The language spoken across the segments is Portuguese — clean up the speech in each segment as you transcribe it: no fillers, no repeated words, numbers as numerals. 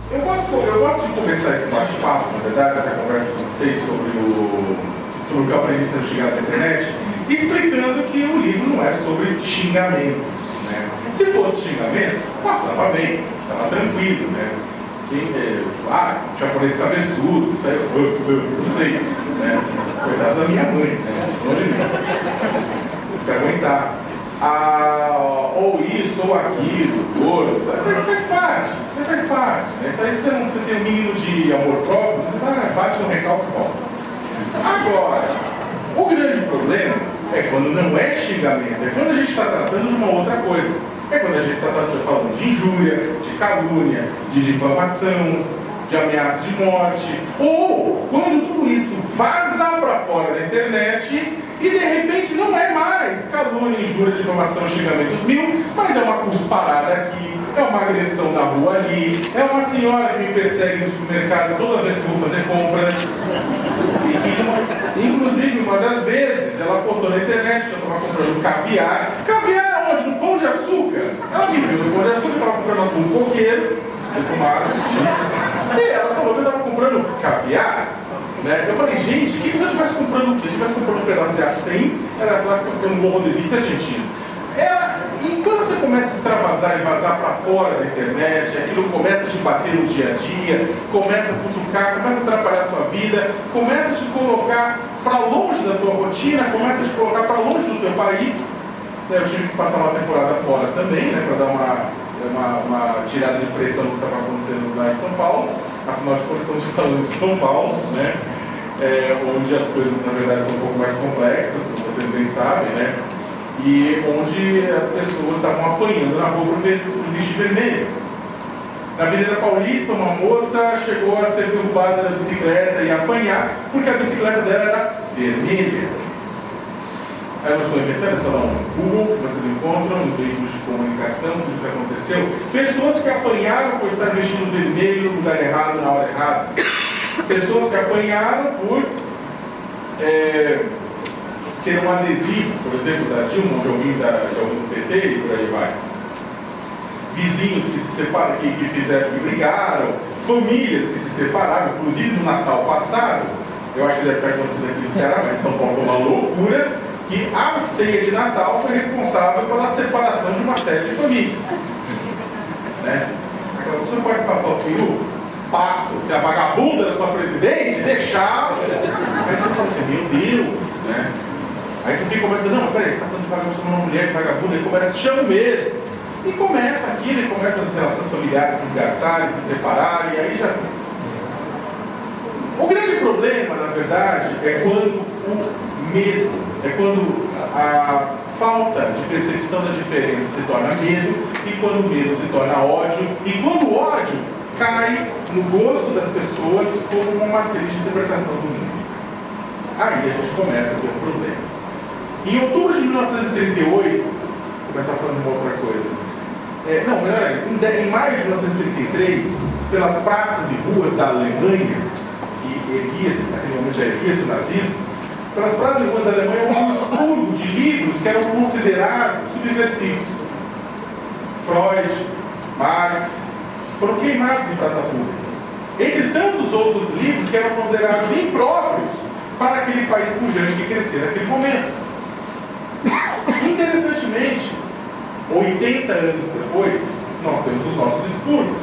Eu gosto de começar esse bate-papo, na verdade, essa conversa com vocês sobre o que eu aprendi sendo xingado na internet, explicando que o livro não é sobre xingamentos, né? Se fosse xingamentos, passava bem, estava tranquilo, né? Japonês cabeçudo, isso aí, eu sei, né? Cuidado da minha mãe, né? Longe de mim. Tem que aguentar. Ou isso, ou aquilo, gordo, isso aí faz parte, né? Isso aí, se você tem um mínimo de amor próprio, você bate no recalque e volta. Agora, o grande problema é quando não é xingamento, é quando a gente está tratando de uma outra coisa. É quando a gente está falando de injúria, de calúnia, de difamação, de ameaça de morte, ou quando tudo isso vaza para fora da internet e de repente não é mais calúnia, injúria, difamação, xingamentos mil, mas é uma cusparada aqui, é uma agressão na rua ali, é uma senhora que me persegue no supermercado toda vez que eu vou fazer compras. Inclusive, uma das vezes, ela postou na internet que eu estava comprando caviar. Caviar onde? No Pão de Açúcar. Ela me viu no Pão de Açúcar, eu estava comprando um coqueiro, defumado, e ela falou que eu estava comprando caviar. Né? Eu falei, gente, o que se eu estivesse comprando o quê? Se eu estivesse comprando um pedaço de acém, ela estava comprando um bom rodebife argentino. E quando você começa a extravasar e vazar para fora da internet, aquilo começa a te bater no dia a dia, começa a cutucar, começa a atrapalhar a sua vida, começa a te colocar para longe da tua rotina, começa a te colocar para longe do teu país. Eu tive que passar uma temporada fora também, né, para dar uma tirada de pressão do que estava acontecendo lá em São Paulo. Afinal de contas, estamos falando de São Paulo, né, onde as coisas, na verdade, são um pouco mais complexas, como vocês bem sabem, né? E onde as pessoas estavam apanhando na rua por vestir vermelho. Na Avenida Paulista, uma moça chegou a ser derrubada da bicicleta e apanhar porque a bicicleta dela era vermelha. Aí eu não estou inventando, só dá um Google, vocês encontram nos veículos de comunicação tudo o que aconteceu. Pessoas que apanharam por estar vestindo vermelho no lugar errado, na hora errada. Pessoas que apanharam por ter um adesivo, por exemplo, da Dilma, de alguém do PT e por aí vai. Vizinhos que se separaram, que brigaram, famílias que se separaram, inclusive no Natal passado, eu acho que deve estar acontecendo aqui no Ceará, mas em São Paulo foi uma loucura, que a ceia de Natal foi responsável pela separação de uma série de famílias. Né? Você não pode passar o passo, se a vagabunda da sua presidente deixar. Aí você fala assim, meu Deus, né? Aí você fica começando, não, mas peraí, você está falando de vagabunda, sobre uma mulher de vagabunda, aí começa, chama mesmo. E começa aquilo, e começa as relações familiares se esgarçarem, se separarem, e aí já. O grande problema, na verdade, é quando o medo, é quando a falta de percepção da diferença se torna medo, e quando o medo se torna ódio, e quando o ódio cai no gosto das pessoas como uma matriz de interpretação do mundo. Aí a gente começa a ter um problema. Em outubro de 1938, vou começar falando de uma outra coisa. Melhor ainda, em maio de 1933, pelas praças e ruas da Alemanha, que naquele momento já erguia-se o nazismo, pelas praças e ruas da Alemanha houve um estudo de livros que eram considerados subversivos. Freud, Marx, foram queimados em praça pública. Entre tantos outros livros que eram considerados impróprios para aquele país pujante que crescia naquele momento. Interessantemente, 80 anos depois, nós temos os nossos expurgos.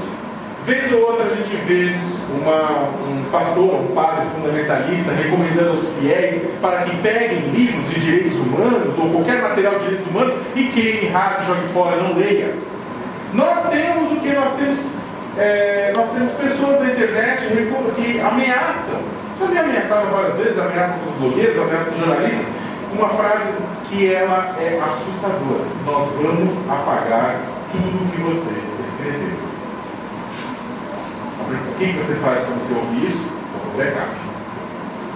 Vez ou outra a gente vê um pastor, um padre fundamentalista recomendando aos fiéis para que peguem livros de direitos humanos ou qualquer material de direitos humanos e queimem, rasguem, joguem fora, não leia. Nós temos o que? Nós temos pessoas da internet que ameaçam. Já me ameaçaram várias vezes, ameaçam com os blogueiros, ameaçam com os jornalistas. Uma frase que ela é assustadora. Nós vamos apagar tudo que você escreveu. O que você faz quando você ouvir isso? Backup.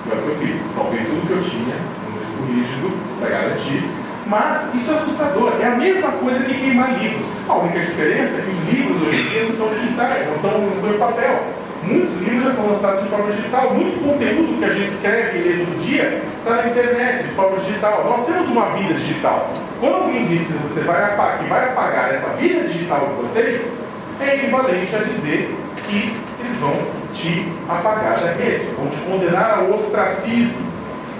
Foi o que eu fiz. Salvei tudo que eu tinha no disco rígido para garantir. Mas isso é assustador. É a mesma coisa que queimar livros. A única diferença é que os livros hoje em dia não são digitais, não são em papel. Muitos livros já são lançados de forma digital. Muito conteúdo que a gente escreve e lê todo dia está na internet, de forma digital. Nós temos uma vida digital. Quando alguém diz que você vai apagar essa vida digital de vocês, é equivalente a dizer que eles vão te apagar da rede, vão te condenar ao ostracismo.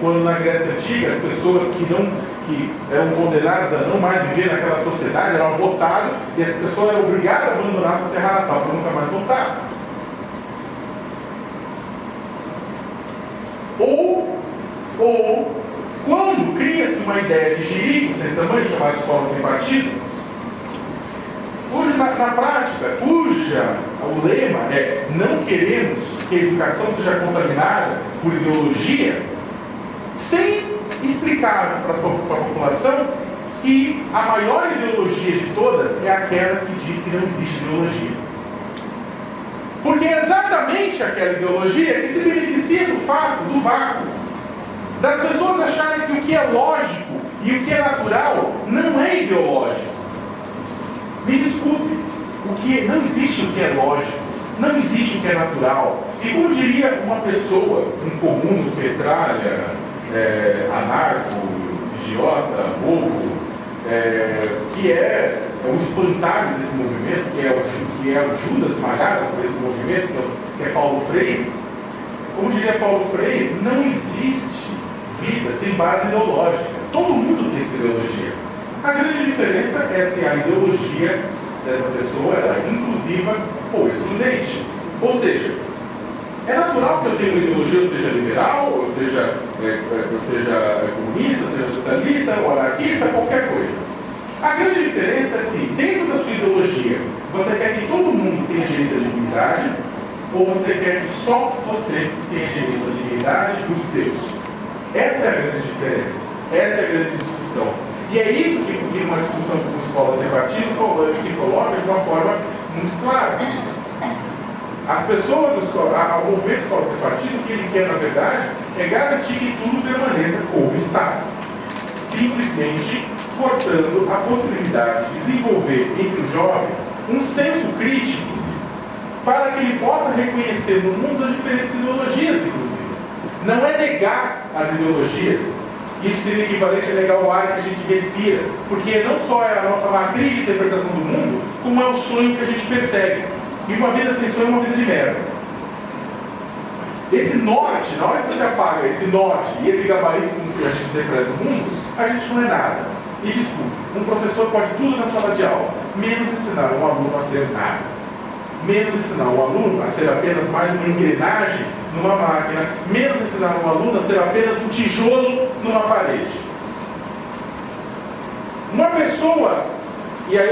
Quando na Grécia Antiga as pessoas que eram condenadas a não mais viver naquela sociedade eram votadas e essa pessoa era obrigada a abandonar sua terra natal para nunca mais voltar. Ou quando cria-se uma ideia de jirico sem tamanho, chamada escola sem partido, na prática, o lema é: não queremos que a educação seja contaminada por ideologia, sem explicar para a população que a maior ideologia de todas é aquela que diz que não existe ideologia. Porque é exatamente aquela ideologia que se beneficia do vácuo, das pessoas acharem que o que é lógico e o que é natural não é ideológico. Me desculpe, não existe o que é lógico, não existe o que é natural. E como diria uma pessoa, um comum, petralha, anarco, idiota, bobo, que é o espantalho desse movimento, que é o Judas malhado por esse movimento, que é Paulo Freire. Como diria Paulo Freire, não existe vida sem base ideológica. Todo mundo tem essa ideologia. A grande diferença é se a ideologia dessa pessoa é inclusiva ou excludente. Ou seja, é natural que eu tenha uma ideologia, eu seja liberal, eu seja comunista, seja socialista, ou anarquista, qualquer coisa. A grande diferença é se, dentro da sua ideologia, você quer que todo mundo tenha direito à dignidade, ou você quer que só você tenha direito à dignidade dos seus. Essa é a grande diferença. Essa é a grande discussão. E é isso que uma discussão com escola sem partido se coloca de uma forma muito clara. As pessoas ao mover escola sem partido, o que ele quer, na verdade, é garantir que tudo permaneça como está. Simplesmente cortando a possibilidade de desenvolver entre os jovens um senso crítico para que ele possa reconhecer no mundo as diferentes ideologias, inclusive. Não é negar as ideologias. Isso seria equivalente a negar o ar que a gente respira, porque não só é a nossa matriz de interpretação do mundo, como é o sonho que a gente persegue. E uma vida sem sonho é uma vida de merda. Esse norte, na hora que você apaga esse norte e esse gabarito com que a gente interpreta o mundo, a gente não é nada. E desculpe, um professor pode tudo na sala de aula, menos ensinar um aluno a ser nada. Menos ensinar um aluno a ser apenas mais uma engrenagem numa máquina, menos ensinar um aluno a ser apenas um tijolo numa parede. Uma pessoa, e aí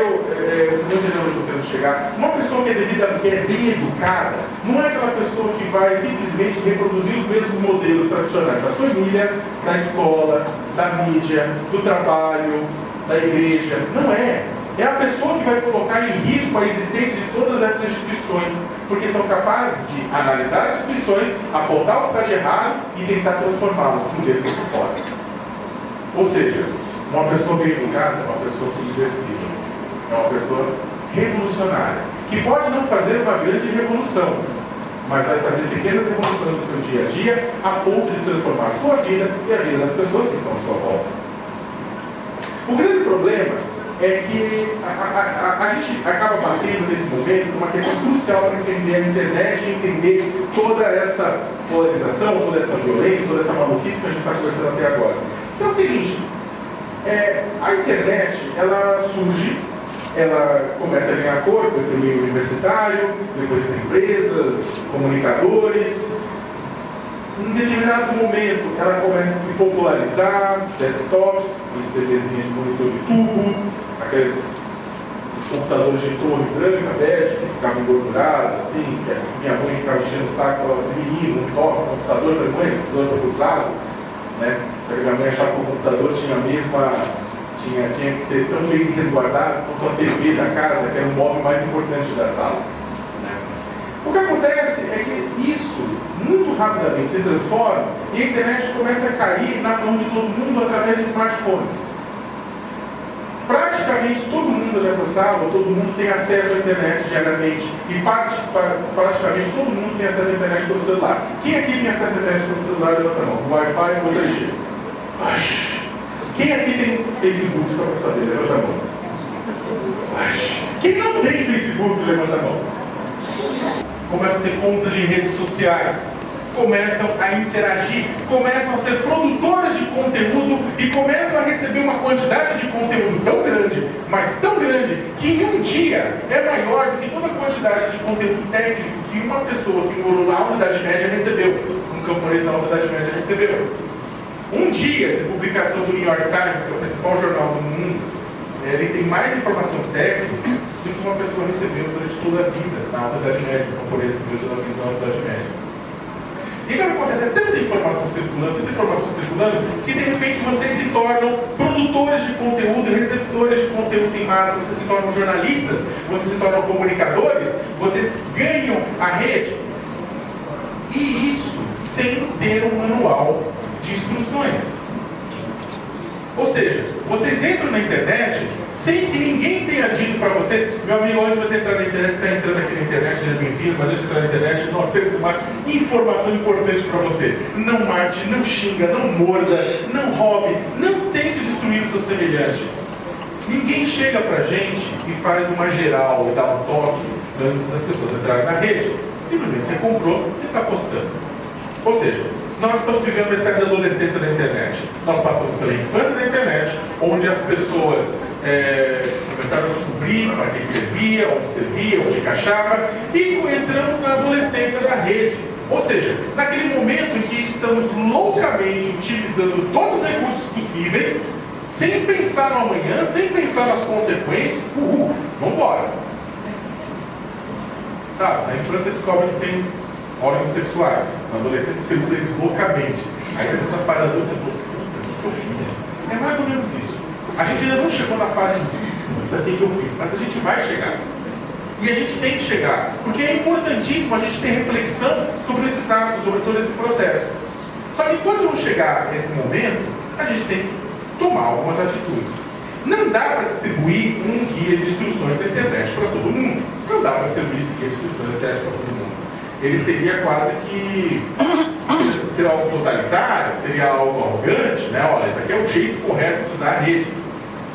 vocês não entenderam onde eu estou querendo chegar, uma pessoa que é bem educada, não é aquela pessoa que vai simplesmente reproduzir os mesmos modelos tradicionais da família, da escola, da mídia, do trabalho, da igreja. Não é. É a pessoa que vai colocar em risco a existência de todas essas instituições, porque são capazes de analisar as instituições, apontar o que está de errado e tentar transformá-las por dentro e por fora. Ou seja, uma pessoa bem educada é uma pessoa subversiva, é uma pessoa revolucionária, que pode não fazer uma grande revolução, mas vai fazer pequenas revoluções no seu dia a dia, a ponto de transformar a sua vida e a vida das pessoas que estão à sua volta. O grande problema é que a gente acaba batendo nesse momento uma questão crucial para entender a internet e entender toda essa polarização, toda essa violência, toda essa maluquice que a gente está conversando até agora. Que é o seguinte, a internet, ela surge, ela começa a ganhar corpo entre o meio universitário, depois entre empresas, comunicadores. Em determinado momento, ela começa a se popularizar, desktops, aqueles TVzinhos de monitor de tubo, aqueles computadores de torre branca, bege, que ficavam engordurados, assim, que minha mãe ficava enchendo o saco e falava assim: menino, não toca o computador, eu falei: mãe, o computador vai ser usado, né? Minha mãe achava que o computador tinha que ser tão bem resguardado quanto a TV da casa, que era o móvel mais importante da sala. O que acontece é que isso muito rapidamente se transforma e a internet começa a cair na mão de todo mundo através de smartphones. Praticamente todo mundo nessa sala, todo mundo tem acesso à internet diariamente e praticamente todo mundo tem acesso à internet pelo celular. Quem aqui tem acesso à internet pelo celular? Levanta a mão. Wi-Fi ou 3G? Quem aqui tem Facebook? Só para saber, levanta a mão. Quem não tem Facebook? Levanta a mão. começam a ter contas em redes sociais, começam a interagir, começam a ser produtoras de conteúdo e começam a receber uma quantidade de conteúdo tão grande, mas tão grande, que em um dia é maior do que toda a quantidade de conteúdo técnico que uma pessoa que morou na Alta Idade Média recebeu, um camponês da Alta Idade Média recebeu. Um dia de publicação do New York Times, que é o principal jornal do mundo, ele tem mais informação técnica do que uma pessoa recebeu durante toda a vida na Alta Idade Média, um camponês durante toda a vida na Alta Idade Média. Então o que acontece é tanta informação circulando, que de repente vocês se tornam produtores de conteúdo, receptores de conteúdo em massa, vocês se tornam jornalistas, vocês se tornam comunicadores, vocês ganham a rede. E isso sem ter um manual de instruções. Ou seja, vocês entram na internet sem que ninguém tenha dito para vocês, meu amigo, onde você entrar na internet, está entrando aqui na internet, seja bem-vindo, mas antes de entrar na internet, nós temos uma informação importante para você. Não mate, não xinga, não morda, não roube, não tente destruir o seu semelhante. Ninguém chega para a gente e faz uma geral e dá um toque antes das pessoas entrarem na rede. Simplesmente você comprou e está postando. Ou seja, nós estamos vivendo uma espécie de adolescência da internet. Nós passamos pela infância da internet, onde as pessoas começaram a descobrir para quem servia, onde encaixava, e entramos na adolescência da rede. Ou seja, naquele momento em que estamos loucamente utilizando todos os recursos possíveis, sem pensar no amanhã, sem pensar nas consequências, vamos embora. Sabe, na infância descobre que tem órgãos sexuais, na adolescência você usa eles loucamente. Aí depois na fase adulta você fala, o que eu fiz? É mais ou menos isso. A gente ainda não chegou na fase do que eu fiz, mas a gente vai chegar. E a gente tem que chegar, porque é importantíssimo a gente ter reflexão sobre esses atos, sobre todo esse processo. Só que quando não chegar nesse momento, a gente tem que tomar algumas atitudes. Não dá para distribuir um guia de instruções da internet para todo mundo. Não dá para distribuir esse guia de instruções da internet para todo mundo. Ele seria quase que seria algo totalitário, seria algo arrogante, né? Olha, isso aqui é o jeito correto de usar a rede.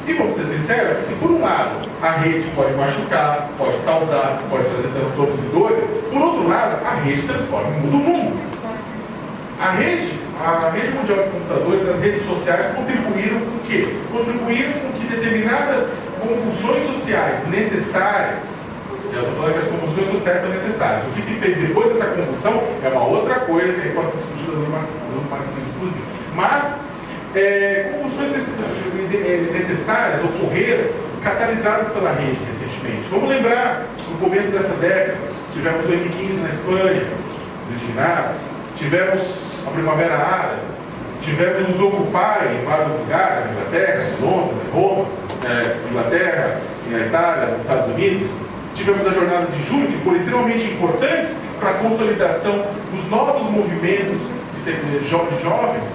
E vamos ser sinceros, que se por um lado a rede pode machucar, pode causar, pode trazer transtornos e dores, por outro lado, a rede transforma e muda o mundo. A rede mundial de computadores, as redes sociais contribuíram com o quê? Contribuíram com que determinadas convulsões sociais necessárias, eu estou falando que as convulsões sociais são necessárias. O que se fez depois dessa convulsão é uma outra coisa que a gente pode discutir no marxismo, inclusive. Mas convulsões necessárias ocorreram catalisadas pela rede recentemente. Vamos lembrar, no começo dessa década, tivemos o M15 na Espanha, os indignados, tivemos a Primavera Árabe, tivemos os Occupy em vários lugares, na Inglaterra, em Londres, em Roma, Inglaterra, na Itália, nos Estados Unidos. Tivemos as jornadas de julho, que foram extremamente importantes para a consolidação dos novos movimentos de jovens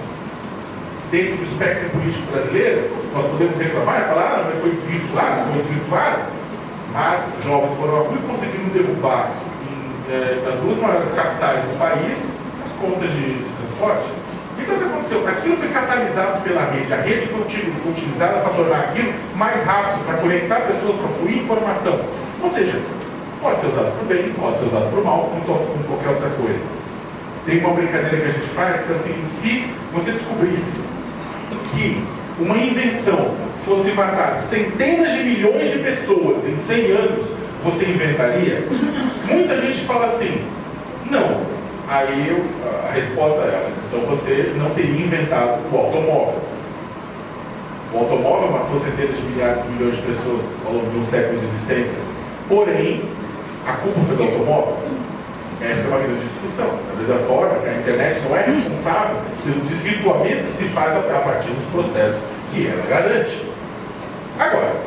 dentro do espectro político brasileiro. Nós podemos reclamar e falar, mas foi desvirtuado. Mas jovens foram a rua e conseguiram derrubar nas duas maiores capitais do país as contas de transporte. Então o que aconteceu? Aquilo foi catalisado pela rede. A rede foi utilizada para tornar aquilo mais rápido, para conectar pessoas, para fluir informação. Ou seja, pode ser usado para o bem, pode ser usado para o mal, como qualquer outra coisa. Tem uma brincadeira que a gente faz que é o seguinte: se você descobrisse que uma invenção fosse matar centenas de milhões de pessoas em 100 anos, você inventaria? Muita gente fala assim, não. Aí a resposta é, então você não teria inventado o automóvel. O automóvel matou centenas de milhões de pessoas ao longo de um século de existência. Porém, a culpa foi do automóvel? Essa é uma grande discussão. Da mesma forma que a internet não é responsável pelo desvirtuamento que se faz a partir dos processos que ela garante. Agora,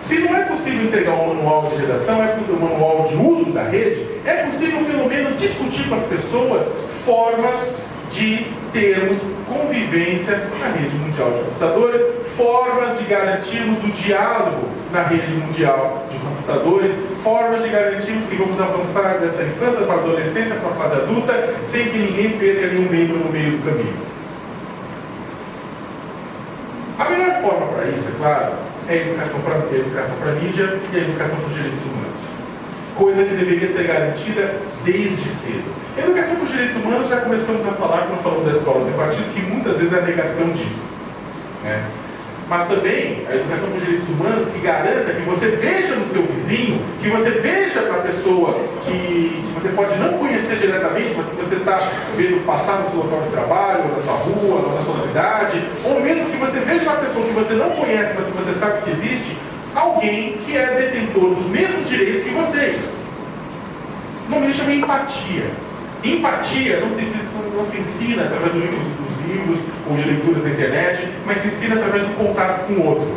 se não é possível entregar um manual de redação, é possível um manual de uso da rede, é possível pelo menos discutir com as pessoas formas de termos convivência na rede mundial de computadores, formas de garantirmos o diálogo na rede mundial de computadores, formas de garantirmos que vamos avançar dessa infância para a adolescência, para a fase adulta, sem que ninguém perca nenhum membro no meio do caminho. A melhor forma para isso, é claro, é a educação para a mídia e a educação para os direitos humanos. coisa que deveria ser garantida desde cedo. A educação dos direitos humanos, já começamos a falar, quando falamos das escolas sem partido, que muitas vezes é a negação disso, né? Mas também a educação dos direitos humanos que garanta que você veja no seu vizinho, que você veja na pessoa que você pode não conhecer diretamente, mas que você está vendo passar no seu local de trabalho, ou na sua rua, ou na sua cidade, ou mesmo que você veja na pessoa que você não conhece, mas que você sabe que existe, alguém que é detentor dos mesmos direitos que vocês. O nome disso chama empatia. Empatia não se ensina através dos livros ou de leituras na internet, mas se ensina através do contato com o outro.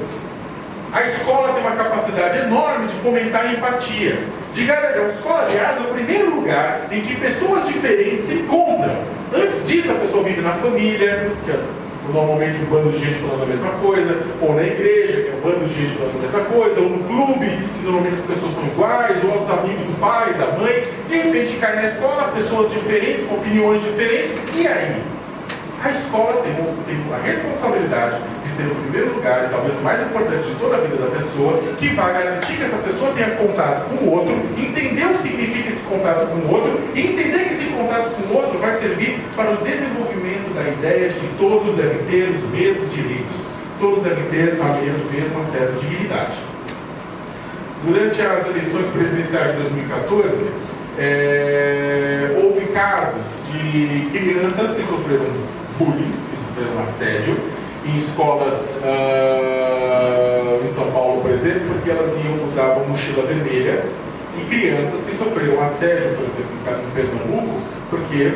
A escola tem uma capacidade enorme de fomentar a empatia. A escola, aliás, é o primeiro lugar em que pessoas diferentes se encontram. Antes disso, a pessoa vive na família, que é normalmente um bando de gente falando a mesma coisa, ou na igreja, que é um bando de gente falando a mesma coisa, ou no clube, que normalmente as pessoas são iguais, ou aos amigos do pai, da mãe. De repente cai na escola, pessoas diferentes, com opiniões diferentes, e aí? A escola tem a responsabilidade de ser o primeiro lugar, e talvez o mais importante de toda a vida da pessoa, que vai garantir que essa pessoa tenha contato com o outro, entender o que significa esse contato com o outro, e entender que esse contato com o outro vai servir para o desenvolvimento da ideia de que todos devem ter os mesmos direitos, todos devem ter o mesmo acesso à dignidade. Durante as eleições presidenciais de 2014, houve casos de crianças que sofreram bullying, que sofreram assédio, em escolas em São Paulo, por exemplo, porque elas usavam mochila vermelha, e crianças que sofreram assédio, por exemplo, no caso de Pernambuco, porque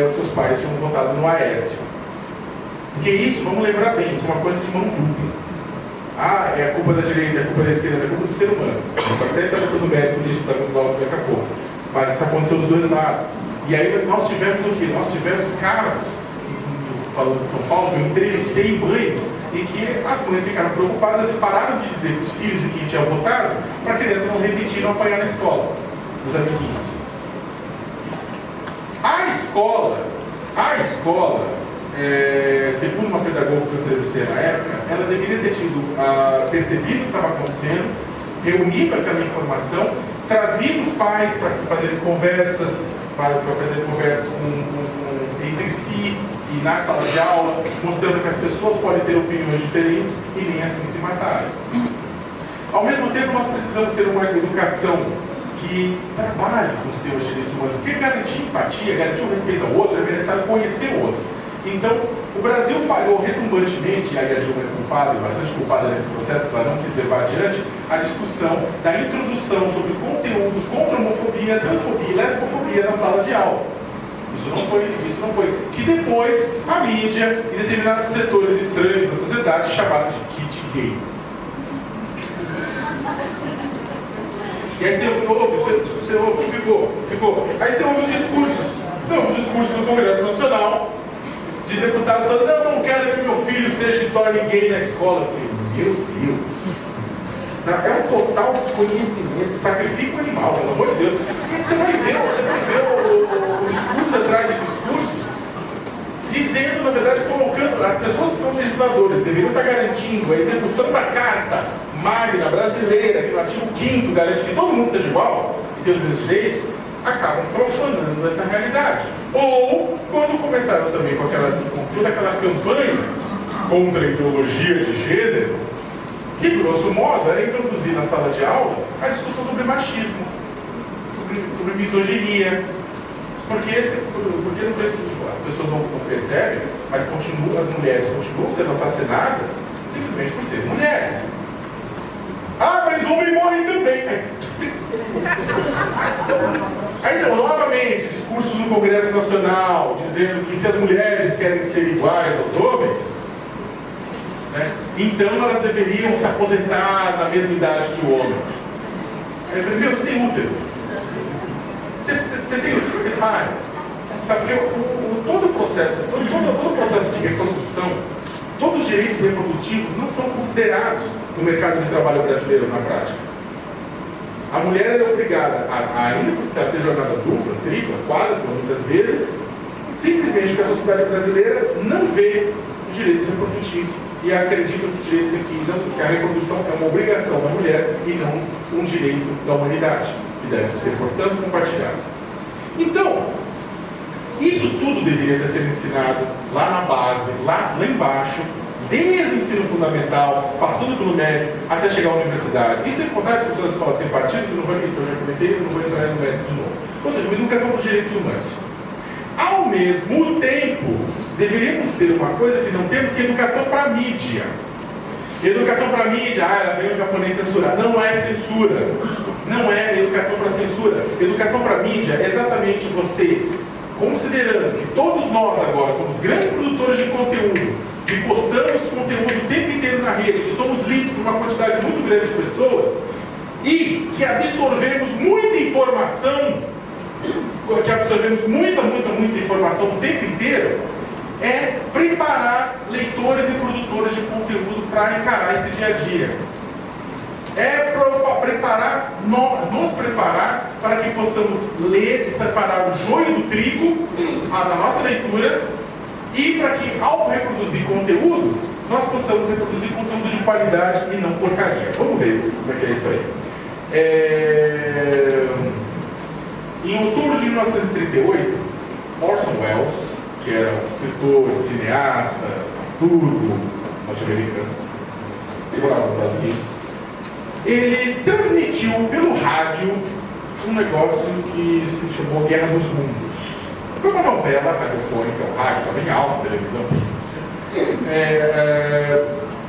os seus pais tinham votado no Aécio. Porque isso, vamos lembrar bem, isso é uma coisa de mão dupla. Ah, é a culpa da direita, é a culpa da esquerda, é a culpa do ser humano. Nós até estamos dando mérito disso daqui a pouco. Mas isso aconteceu dos dois lados. E aí nós tivemos o quê? Nós tivemos casos, falando de São Paulo, eu entrevistei mães em que as mães ficaram preocupadas e pararam de dizer para os filhos de quem tinha votado para a criança não repetir e não apanhar na escola, os amiguinhos. A escola, segundo uma pedagoga que eu entrevistei na época, ela deveria ter percebido o que estava acontecendo, reunido aquela informação, trazido pais para fazerem conversas, entre si e na sala de aula, mostrando que as pessoas podem ter opiniões diferentes e nem assim se matarem. Ao mesmo tempo, nós precisamos ter uma educação que trabalhe com os temas de direitos humanos, porque garantir empatia, garantir o respeito ao outro, é necessário conhecer o outro. Então, o Brasil falhou redundantemente, e aí a Dilma é culpada, bastante culpada nesse processo, porque ela não quis levar adiante a discussão da introdução sobre conteúdo contra a homofobia, transfobia e lesbofobia na sala de aula. Isso não foi. Que depois a mídia e determinados setores estranhos da sociedade chamaram de kit gay. E aí você ouve, ficou. Aí você ouve os discursos. Os discursos do Congresso Nacional, de deputado falando, não quero que meu filho seja e torne gay na escola. Eu falei, meu Deus. É um total desconhecimento, sacrifício animal, pelo amor de Deus. Você vai ver o discurso atrás de discursos, dizendo, na verdade, colocando, as pessoas que são legisladores deveriam estar garantindo a execução da Carta Magna Brasileira, que no artigo 5º garante que todo mundo seja igual e tenha os mesmos direitos, acabam profanando essa realidade. Ou, quando começaram também com toda aquela campanha contra a ideologia de gênero, que, grosso modo, era introduzir na sala de aula a discussão sobre machismo, sobre misoginia. Porque não sei se as pessoas não percebem, mas as mulheres continuam sendo assassinadas simplesmente por serem mulheres. Ah, mas homem morre também. Aí, então, novamente, discursos no Congresso Nacional, dizendo que se as mulheres querem ser iguais aos homens, né, então elas deveriam se aposentar na mesma idade que o homem. Aí eu falei, meu, você tem útero. Você para. Sabe, porque todo o processo de reprodução, todos os direitos reprodutivos não são considerados no mercado de trabalho brasileiro na prática. A mulher é obrigada ainda a ter jornada dupla, tripla, quádrupla, muitas vezes, simplesmente porque a sociedade brasileira não vê os direitos reprodutivos e acredita que a reprodução é uma obrigação da mulher e não um direito da humanidade. que deve ser, portanto, compartilhado. Então, isso tudo deveria ter sido ensinado lá na base, lá embaixo, desde o ensino fundamental, passando pelo médio, até chegar à universidade. Isso é importante, as pessoas falam sem partido, que eu já comentei, eu não vou entrar no mérito de novo. Ou seja, uma educação para os direitos humanos. Ao mesmo tempo, deveríamos ter uma coisa que não temos, que é educação para a mídia. Educação para a mídia, ela veio o japonês censurar. Não é censura. Não é educação para censura. Educação para a mídia é exatamente você, considerando que todos nós agora somos grandes produtores de conteúdo, que postamos conteúdo o tempo inteiro na rede, que somos lidos por uma quantidade muito grande de pessoas, e que absorvemos muita informação, muita informação o tempo inteiro, é preparar leitores e produtores de conteúdo para encarar esse dia a dia. É nos preparar para que possamos ler e separar o joio do trigo na nossa leitura, e para que, ao reproduzir conteúdo, nós possamos reproduzir conteúdo de qualidade e não porcaria. Vamos ver como é que é isso aí. Em outubro de 1938, Orson Welles, que era um escritor, cineasta, turco, norte-americano, que morava nos Estados Unidos, ele transmitiu pelo rádio um negócio que se chamou Guerra dos Mundos. Foi uma novela radiofônica, o rádio estava em alta, a televisão.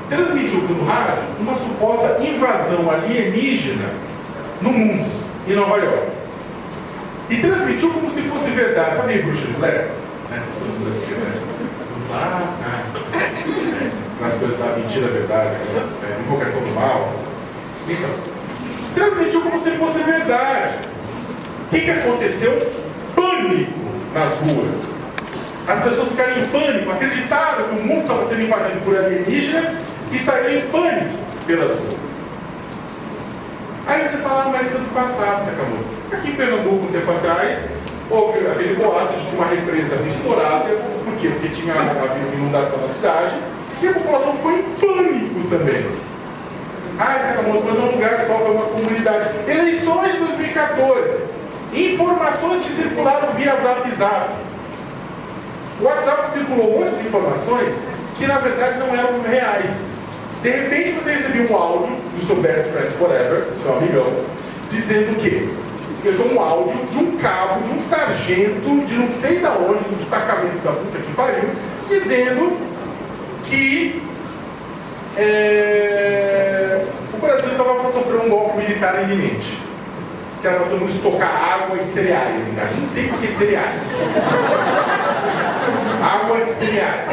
Transmitiu pelo rádio uma suposta invasão alienígena no mundo, em Nova York. E transmitiu como se fosse verdade. Sabe Bruxa de Blair? Nas coisas da mentira, verdade, invocação do mal. Então, transmitiu como se fosse verdade. O que aconteceu? Pânico nas ruas. As pessoas ficaram em pânico, acreditaram que o mundo estava sendo invadido por alienígenas e saíram em pânico pelas ruas. Aí você fala, mas isso é do passado, você acabou. Aqui em Pernambuco, um tempo atrás, houve aquele boato de que uma represa havia estourado. Por quê? Porque tinha havido inundação na cidade e a população ficou em pânico também. Você acabou, mas é um lugar que só foi uma comunidade. Eleições de 2014. Informações que circularam via Zap. O WhatsApp circulou um monte de informações que na verdade não eram reais. De repente você recebeu um áudio do seu best friend forever, seu amigão, dizendo que pegou um áudio de um cabo, de um sargento, de não sei da onde, do destacamento da puta que pariu, dizendo que o Brasil estava para sofrer um golpe militar iminente. Que era para todo mundo estocar água e cereais em casa. Não sei por que cereais. Água e cereais.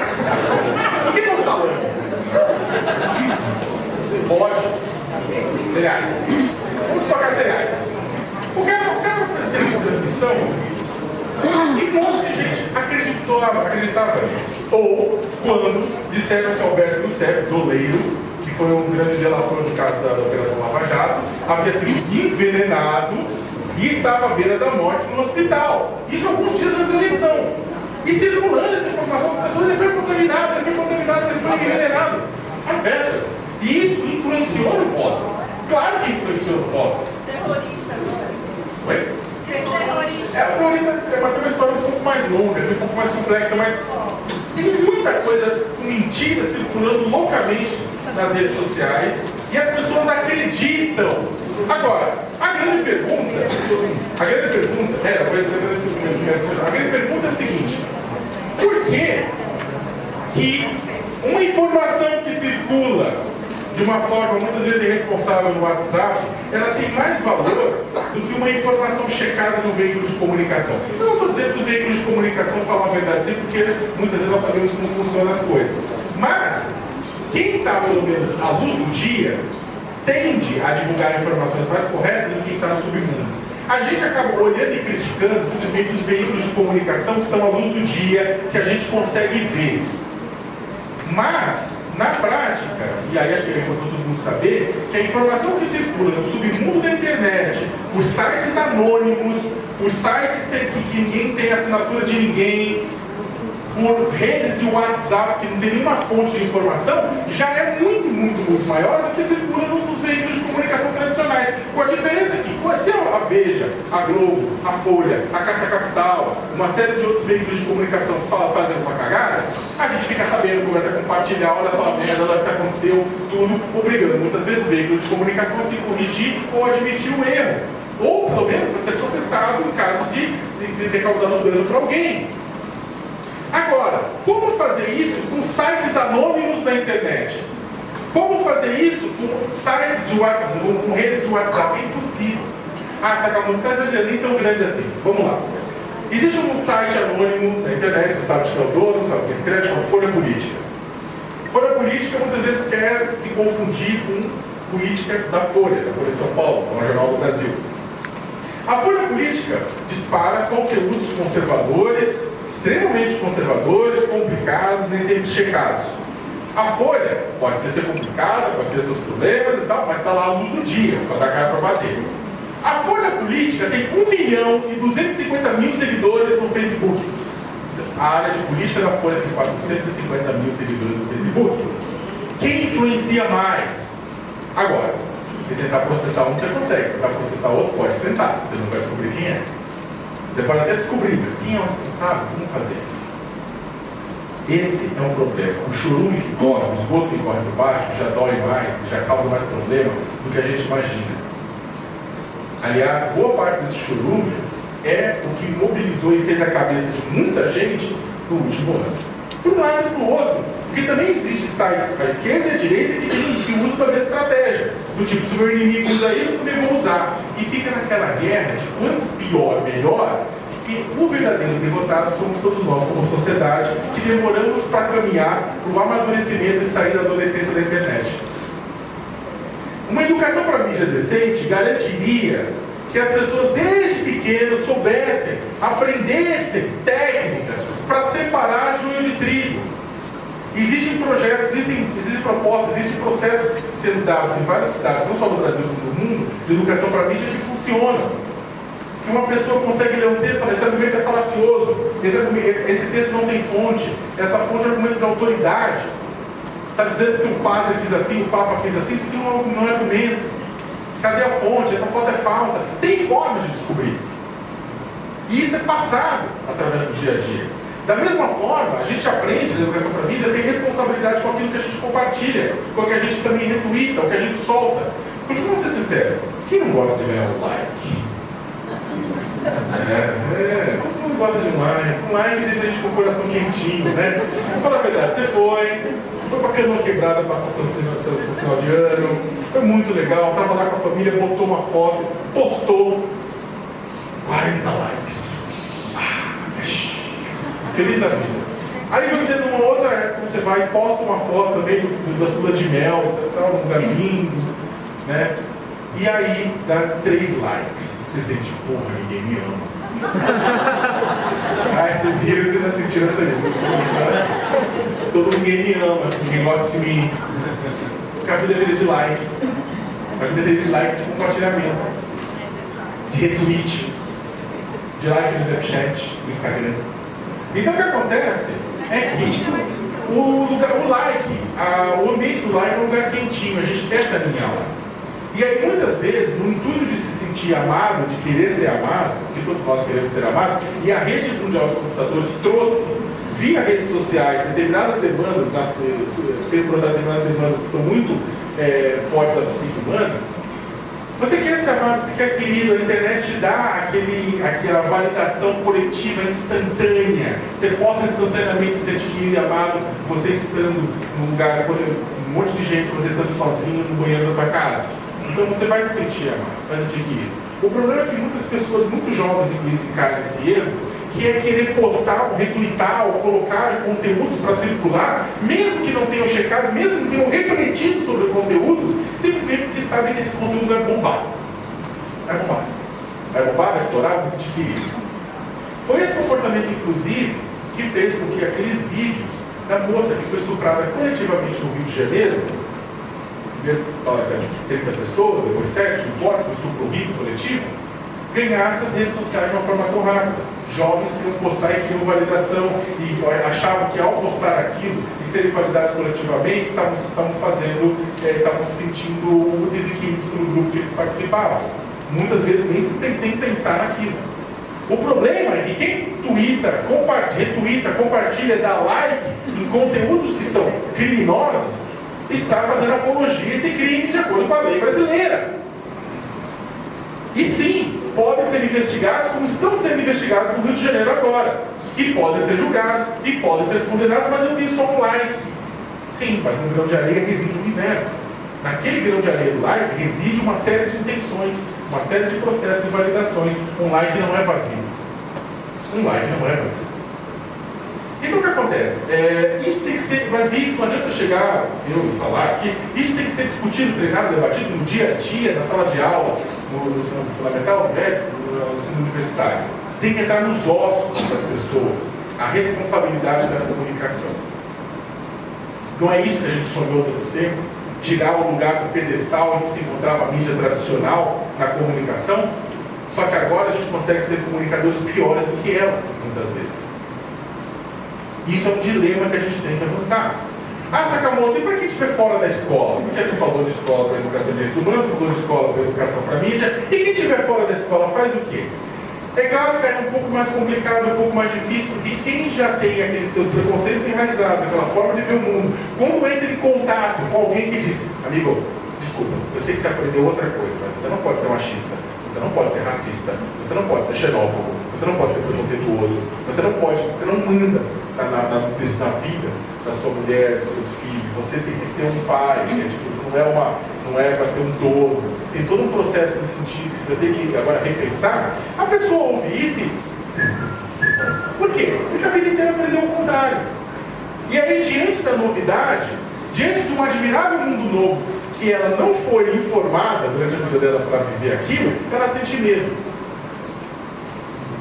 Por que não salame? Pode. Cereais. Vamos estocar cereais. O cara fez essa transmissão e um monte de gente acreditava nisso. Ou quando disseram que Alberto Youssef, doleiro, que foi um grande delator no caso da Operação Lava Jato, havia sido envenenado e estava à beira da morte no hospital. Isso alguns dias antes da eleição. E circulando essa informação, as pessoas, ele foi contaminado, ele foi envenenado. A véspera. E isso influenciou no voto. Claro que influenciou no voto. Terrorista agora. Oi? Terrorista. Terrorista é uma história um pouco mais longa, um pouco mais complexa, mas tem muita coisa com mentira circulando loucamente nas redes sociais e as pessoas acreditam. Agora, a grande pergunta é a seguinte: por que uma informação que circula de uma forma muitas vezes irresponsável no WhatsApp, ela tem mais valor do que uma informação checada no veículo de comunicação? Eu não estou dizendo que os veículos de comunicação falam a verdade sempre, porque muitas vezes nós sabemos como funcionam as coisas. Mas quem está, pelo menos, à luz do dia, tende a divulgar informações mais corretas do que quem está no submundo. A gente acaba olhando e criticando simplesmente os veículos de comunicação que estão à luz do dia, que a gente consegue ver. Mas, na prática, e aí acho que é importante todo mundo saber, que a informação que circula no submundo da internet, os sites anônimos, os sites que ninguém tem assinatura de ninguém, por redes de WhatsApp, que não tem nenhuma fonte de informação, já é muito maior do que circula nos veículos de comunicação tradicionais. Com a diferença que, se a Veja, a Globo, a Folha, a Carta Capital, uma série de outros veículos de comunicação fazem uma cagada, a gente fica sabendo, começa a compartilhar, olha só a merda, olha o que aconteceu, tudo, obrigando muitas vezes veículos de comunicação a se corrigir ou admitir o erro. Ou, pelo menos, a ser processado em caso de ter causado dano para alguém. Agora, como fazer isso com sites anônimos na internet? Como fazer isso com sites de WhatsApp, com redes de WhatsApp? É impossível. Sacanagem, não está exagerando nem tão grande assim. Vamos lá. Existe um site anônimo na internet, não sabe de que é o dono, não sabe que escreve, chama Folha Política. Folha Política muitas vezes quer se confundir com política da Folha de São Paulo, que é um jornal do Brasil. A Folha Política dispara conteúdos conservadores, extremamente conservadores, complicados, nem sempre checados. A Folha pode ser complicada, pode ter seus problemas e tal, mas está lá à luz do dia, para dar cara para bater. A Folha Política tem 1.250.000 seguidores no Facebook. A área de política da Folha tem 450.000 seguidores no Facebook. Quem influencia mais? Agora, se tentar processar um, você consegue. Tentar processar outro, pode tentar. Você não vai descobrir quem é. Você pode até descobrir, mas quem é o responsável? Como fazer isso? Esse é um problema. O churume que corre, o esgoto que corre por baixo, já dói mais, já causa mais problema do que a gente imagina. Aliás, boa parte desse churume é o que mobilizou e fez a cabeça de muita gente no último ano. Por um lado e por outro, porque também existem sites à esquerda e à direita que usam também estratégia. Do tipo, se o meu inimigo usa isso, eu também vou usar. E fica naquela guerra de quanto pior, melhor, que o verdadeiro derrotado somos todos nós como sociedade, que demoramos para caminhar para o amadurecimento e sair da adolescência da internet. Uma educação para a mídia decente garantiria que as pessoas desde pequenos soubessem, aprendessem técnicas para separar joio de trigo. Existem projetos, existem propostas, existem processos sendo dados em várias cidades, não só no Brasil, como no mundo, de educação para a mídia que funcionam. Que uma pessoa consegue ler um texto e falar, esse argumento é falacioso, esse texto não tem fonte, essa fonte é argumento de autoridade. Está dizendo que o padre quis assim, o papa quis assim, isso aqui não é argumento. Cadê a fonte? Essa foto é falsa. Tem formas de descobrir. E isso é passado através do dia a dia. Da mesma forma, a gente aprende na educação para a mídia, tem responsabilidade com aquilo que a gente compartilha, com o que a gente também retweeta, o que a gente solta. Porque, vamos ser sinceros, quem não gosta de ganhar um like? Todo mundo gosta de um like. Um like deixa a gente com o coração quentinho, né? Fala a verdade, você foi pra Canoa Quebrada passar seu final de ano, foi muito legal, estava lá com a família, botou uma foto, postou 40 likes. Feliz da vida. Aí você, numa outra época, você vai e posta uma foto também da lua de mel, você tá num lugar lindo, né? E aí dá 3 likes. Você sente, porra, ninguém me ama. Vocês viram que você não sentiu essa vida. Todo ninguém me ama, ninguém gosta de mim. Porque a vida é de like. A vida é de like de compartilhamento, de retweet, de like no Snapchat, no Instagram. Então o que acontece é que o like, o ambiente do like é um lugar quentinho, a gente quer se alinhar lá. E aí muitas vezes, no intuito de se sentir amado, de querer ser amado, porque todos nós queremos ser amados, e a rede mundial de computadores trouxe, via redes sociais, determinadas demandas, determinadas demandas que são muito fortes da psique humana. Você quer ser amado, você quer querido, a internet te dá aquela validação coletiva instantânea. Você posta instantaneamente se sentir querido e amado, você estando num lugar, um monte de gente, você estando sozinho no banheiro da sua casa. Então você vai se sentir amado, vai se sentir querido. O problema é que muitas pessoas muito jovens encaram esse erro, que é querer postar, ou retweetar, ou colocar conteúdos para circular, mesmo que não tenham checado, mesmo que tenham refletido sobre o conteúdo, simplesmente porque sabem que esse conteúdo vai bombar. Vai bombar. Vai bombar, vai estourar, vai se sentir querido. Foi esse comportamento, inclusive, que fez com que aqueles vídeos da moça que foi estuprada coletivamente no Rio de Janeiro, primeiro 30 pessoas, depois 7, não importa, foi estupro horrível coletivo, ganhasse as redes sociais de uma forma tão rápida. Jovens que iam postar e queriam validação e achavam que ao postar aquilo e serem validados coletivamente estavam se sentindo desequilibrados no grupo que eles participavam. Muitas vezes nem sem pensar naquilo. O problema é que quem retuita, compartilha, dá like em conteúdos que são criminosos, está fazendo apologia a esse crime de acordo com a lei brasileira. E sim, podem ser investigados como estão sendo investigados no Rio de Janeiro agora. E podem ser julgados, e podem ser condenados, mas eu tenho só um like. Sim, mas no grão de areia reside o universo. Naquele grão de areia do like reside uma série de intenções, uma série de processos e validações. Um like não é vazio. Um like não é vazio. Então o que acontece? Isso tem que ser, mas isso não adianta chegar, eu falar que isso tem que ser discutido, treinado, debatido no dia a dia, na sala de aula, no ensino fundamental, no ensino universitário. Tem que entrar nos ossos das pessoas, a responsabilidade da comunicação. Não é isso que a gente sonhou todo tempo? Tirar o lugar do pedestal em que se encontrava a mídia tradicional na comunicação? Só que agora a gente consegue ser comunicadores piores do que ela, muitas vezes. Isso é um dilema que a gente tem que avançar. Ah, Sakamoto, e para quem estiver fora da escola? Porque você falou de escola para a educação de direito humano, falou de escola para a educação para a mídia, e quem estiver fora da escola faz o quê? É claro que é um pouco mais complicado, um pouco mais difícil, porque quem já tem aqueles seus preconceitos enraizados, aquela forma de ver o mundo, quando entra em contato com alguém que diz, amigo, desculpa, eu sei que você aprendeu outra coisa, mas você não pode ser machista, você não pode ser racista, você não pode ser xenófobo, você não pode ser preconceituoso, você não manda na vida da sua mulher, dos seus filhos, você tem que ser um pai, você não é para ser um dono, tem todo um processo nesse sentido que você vai ter que agora repensar. A pessoa ouve isso e... Por quê? Porque a vida inteira aprendeu o contrário. E aí, diante da novidade, diante de um admirável mundo novo, que ela não foi informada durante a vida dela para viver aquilo, ela sente medo.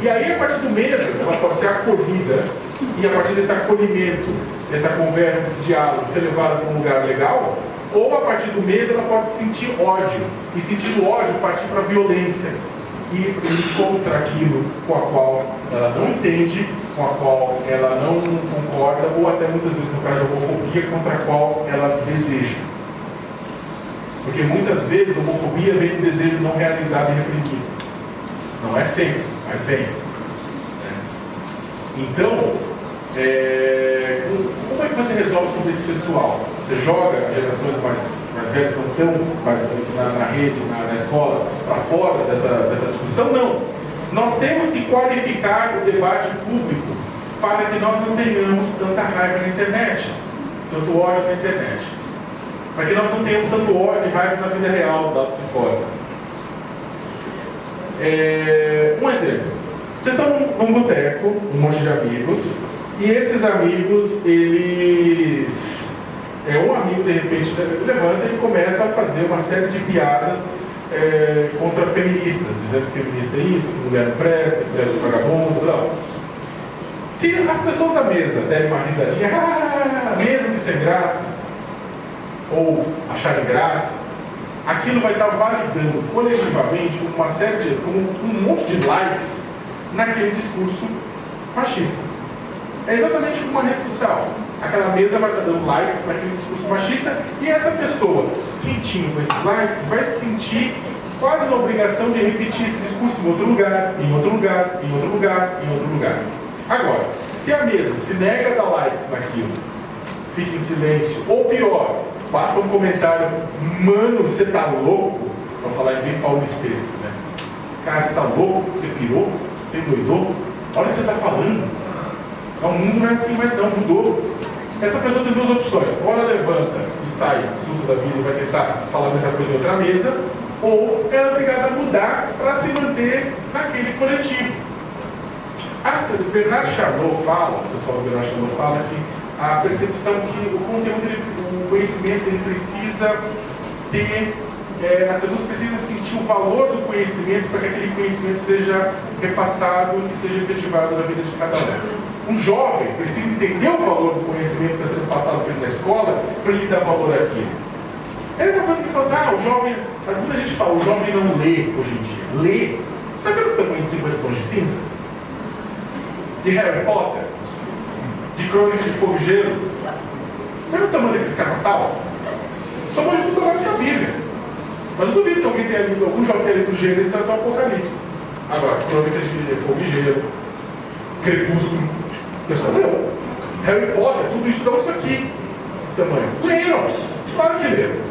E aí, a partir do medo, ela pode ser acolhida, e a partir desse acolhimento, dessa conversa, desse diálogo, ser levada para um lugar legal, ou a partir do medo ela pode sentir ódio, e sentindo ódio partir para a violência, e ir contra aquilo com a qual ela não entende, com a qual ela não concorda, ou até muitas vezes no caso de homofobia, contra a qual ela deseja. Porque muitas vezes a homofobia vem do desejo não realizado e reprimido. Não é sempre, mas vem. Então, como é que você resolve sobre esse pessoal? Você joga as gerações mais velhas que estão mais na rede, na escola, para fora dessa discussão? Não. Nós temos que qualificar o debate público para que nós não tenhamos tanta raiva na internet, tanto ódio na internet. Para que nós não tenhamos tanto ódio e raiva na vida real, lá de fora. Um exemplo. Vocês estão num boteco, um monte de amigos, e esses amigos, um amigo de repente levanta e começa a fazer uma série de piadas contra feministas, dizendo que feminista é isso, que mulher não presta, que mulher é vagabundo, não. Se as pessoas da mesa derem uma risadinha, mesmo que sem graça, ou acharem graça, aquilo vai estar validando coletivamente com um monte de likes naquele discurso machista. É exatamente como uma rede social. Aquela mesa vai estar dando likes naquele discurso machista e essa pessoa, quentinho com esses likes, vai se sentir quase na obrigação de repetir esse discurso em outro lugar, em outro lugar, em outro lugar, em outro lugar. Agora, se a mesa se nega a dar likes naquilo, fica em silêncio, ou pior, bata um comentário, mano, você tá louco? Vou falar em bem paulistês, né? Cara, você tá louco? Você pirou? Você doidou? Olha o que você está falando. O mundo não é assim mais não, mudou. Essa pessoa tem duas opções. Ou ela levanta e sai tudo da vida e vai tentar falar a mesma coisa em outra mesa, ou ela é obrigada a mudar para se manter naquele coletivo. O Bernard Charlot fala, o pessoal do Bernard Charlot fala que a percepção que o conteúdo, o conhecimento, ele precisa ter... as pessoas precisam sentir o valor do conhecimento para que aquele conhecimento seja repassado e seja efetivado na vida de cada um. Um jovem precisa entender o valor do conhecimento que está sendo passado por ele na escola para ele dar valor àquilo. É uma coisa que fala assim, o jovem, muita gente fala, o jovem não lê hoje em dia. Lê, Você viu o tamanho de 50 tons de cinza? De Harry Potter? De Crônicas de Fogo e Gelo? Você viu o tamanho daqueles catatal? Só pode do tamanho da Bíblia. Mas eu duvido que alguém tenha lido, algum já tenha lido Gênesis até o Apocalipse. Agora, Crônicas de Fogo e Gelo, Crepúsculo, o pessoal leu. Harry Potter, tudo isso dá isso aqui. Tamanho. Leram. Claro que leram.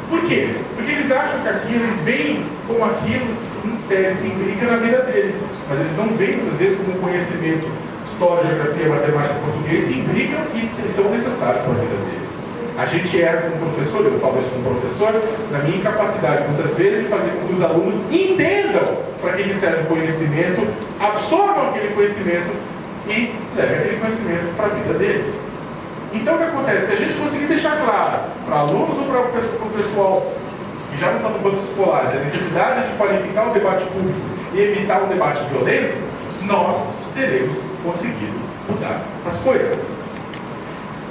Por quê? Porque eles acham que aquilo, eles veem como aquilo se insere, se implica na vida deles. Mas eles não veem, muitas vezes, como conhecimento, história, geografia, matemática, português, se implicam e são necessários para a vida deles. A gente erra como professor, eu falo isso como professor, na minha incapacidade, muitas vezes, de fazer com que os alunos entendam para que serve o conhecimento, absorvam aquele conhecimento e levem aquele conhecimento para a vida deles. Então, o que acontece? Se a gente conseguir deixar claro para alunos ou para o pessoal que já não está no banco escolar a necessidade de qualificar o debate público e evitar um debate violento, nós teremos conseguido mudar as coisas.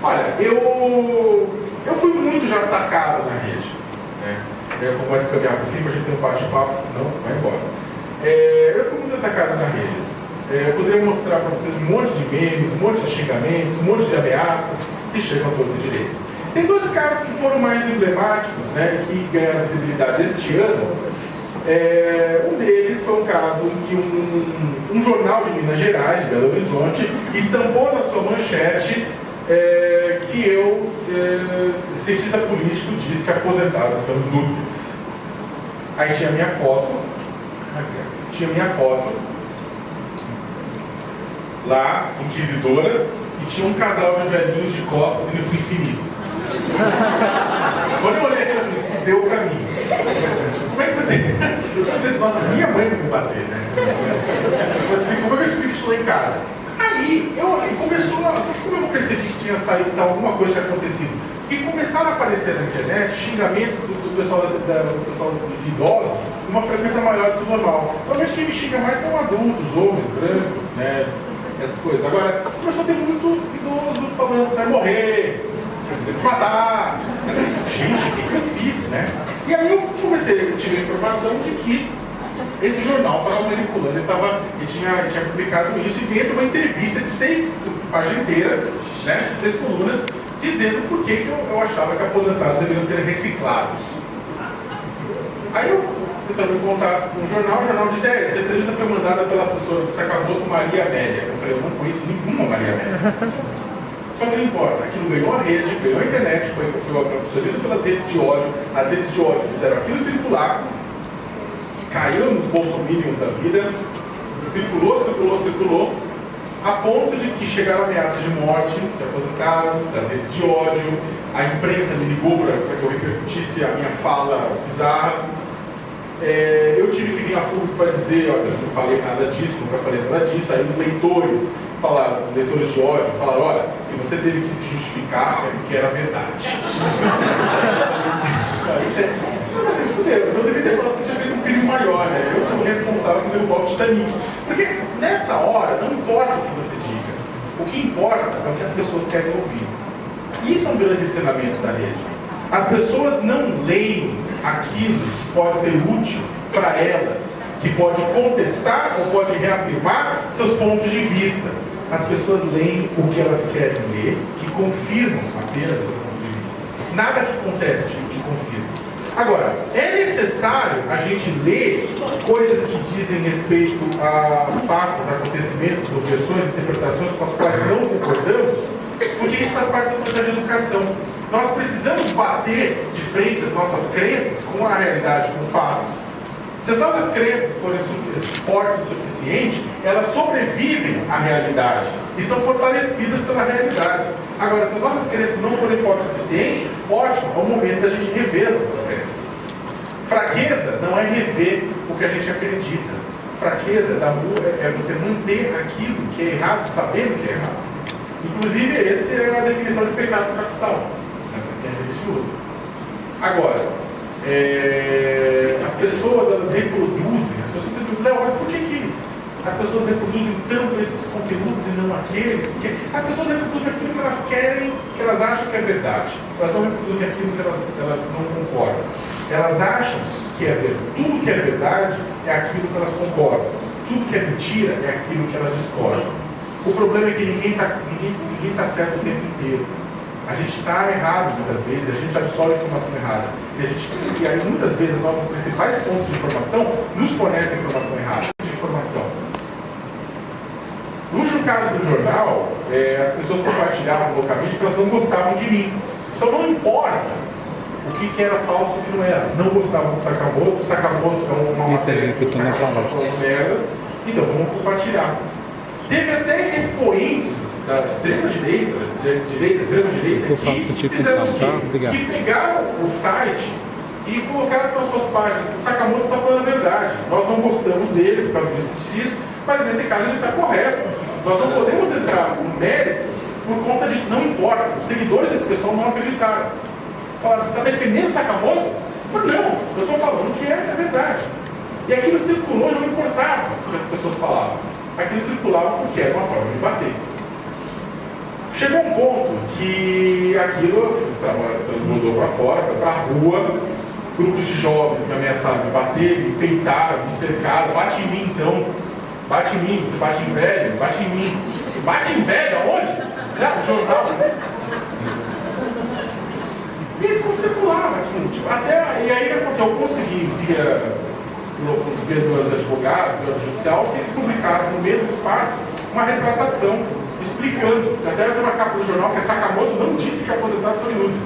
Olha, eu fui muito já atacado na rede. Né? Eu começo a caminhar para o fim, para a gente ter um bate-papo, senão vai embora. Eu fui muito atacado na rede. Eu poderia mostrar para vocês um monte de memes, um monte de xingamentos, um monte de ameaças que chegam a todo direito. Tem dois casos que foram mais emblemáticos, né, que ganharam visibilidade este ano. Um deles foi um caso em que um jornal de Minas Gerais, de Belo Horizonte, estampou na sua manchete que eu, cientista político, disse que aposentados são inúteis. Aí tinha minha foto, lá, inquisidora, e tinha um casal de velhinhos de costas indo pro infinito. Quando eu olhei aquilo, eu falei, deu pra mim. Como é que você... Eu pensei, nossa, minha mãe vai me bater, né? Como é que eu explico isso lá em casa? Aí, começou a... Como eu não percebi que tinha saído, alguma coisa tinha acontecido? E começaram a aparecer na internet xingamentos do pessoal dos idosos com uma frequência maior do que o normal. Normalmente quem me xinga mais são adultos, homens, brancos, né? Essas coisas. Agora, começou a ter muito idoso falando, você vai morrer, tem que matar. Gente, o que eu fiz, né? E aí eu tive a informação de que esse jornal estava manipulando, ele tinha publicado isso e dentro de uma entrevista de 6 páginas inteiras, né? 6 colunas, dizendo por que eu achava que aposentados deveriam ser reciclados. Aí eu tentando em contato com o jornal disse, essa entrevista foi mandada pela assessora do Sakamoto, Maria Amélia. Eu falei, eu não conheço nenhuma Maria Amélia. Só que não importa, aquilo ganhou a rede, ganhou a internet, foi absorvido pelas redes de ódio, as redes de ódio fizeram aquilo circular, caiu nos bolsominions da vida, circulou, a ponto de que chegaram ameaças de morte de aposentados, das redes de ódio, a imprensa me ligou para que eu repercutisse a minha fala bizarra. Eu tive que vir a público para dizer, olha, eu não falei nada disso, nunca falei nada disso. Aí os leitores falaram, os leitores de ódio, falaram, olha, se você teve que se justificar, é porque era verdade. Não, mas eu não deveria ter falado que eu tinha feito um crime maior, né? Eu sou o responsável por derrubar o Titanic. Porque nessa hora, não importa o que você diga. O que importa é o que as pessoas querem ouvir. Isso é um grande ensinamento da rede. As pessoas não leem aquilo que pode ser útil para elas, que pode contestar ou pode reafirmar seus pontos de vista. As pessoas leem o que elas querem ler, que confirmam apenas seu ponto de vista. Nada que conteste e confirma. Agora, é necessário a gente ler coisas que dizem respeito a fatos, acontecimentos, versões, interpretações com as quais não concordamos, porque isso faz parte do processo de educação. Nós precisamos bater de frente as nossas crenças com a realidade, com fatos. Se as nossas crenças forem fortes o suficiente, elas sobrevivem à realidade e são fortalecidas pela realidade. Agora, se as nossas crenças não forem fortes o suficiente, ótimo, é o momento da gente rever as nossas crenças. Fraqueza não é rever o que a gente acredita. Fraqueza é você manter aquilo que é errado, sabendo que é errado. Inclusive, essa é a definição de pecado capital, que a gente usa. Agora, as pessoas, elas reproduzem, as pessoas dizem, Léo, mas por que as pessoas reproduzem tanto esses conteúdos e não aqueles? Porque as pessoas reproduzem aquilo que elas querem, que elas acham que é verdade. Elas não reproduzem aquilo que elas não concordam. Elas acham que é verdade. Tudo que é verdade é aquilo que elas concordam. Tudo que é mentira é aquilo que elas discordam. O problema é que ninguém tá certo o tempo inteiro. A gente está errado muitas vezes, a gente absorve informação errada. E aí muitas vezes as nossas principais fontes de informação nos fornecem informação errada. No caso do jornal, as pessoas compartilhavam loucamente porque elas não gostavam de mim. Então não importa o que era falso e o que não era. Não gostavam do Sakamoto, o Sakamoto é uma matéria que falando merda, então vamos compartilhar. Teve até expoentes da extrema-direita, extrema-direita, que fizeram o quê? Que pegaram o site e colocaram nas suas páginas. O Sakamoto está falando a verdade. Nós não gostamos dele por causa disso, mas nesse caso ele está correto. Nós não podemos entrar no mérito por conta disso, não importa. Os seguidores desse pessoal não acreditaram. Falaram, você está defendendo o Sakamoto? Eu falei, não, eu estou falando que é verdade. E aquilo circulou e não importava o que as pessoas falavam. Aquilo circulava porque era uma forma de bater. Chegou um ponto que aquilo mudou para fora, foi para a rua, grupos de jovens me ameaçaram me bater, me peitaram, me cercaram, bate em mim então. Bate em mim, você bate em velho, bate em mim. Bate em velho, aonde? No jornal. E como circulava aquilo, e aí eu consegui, via dos advogados, do judicial, que eles publicassem no mesmo espaço uma retratação, explicando, até eu tenho uma capa do jornal que a Sakamoto não disse que aposentados são inúteis.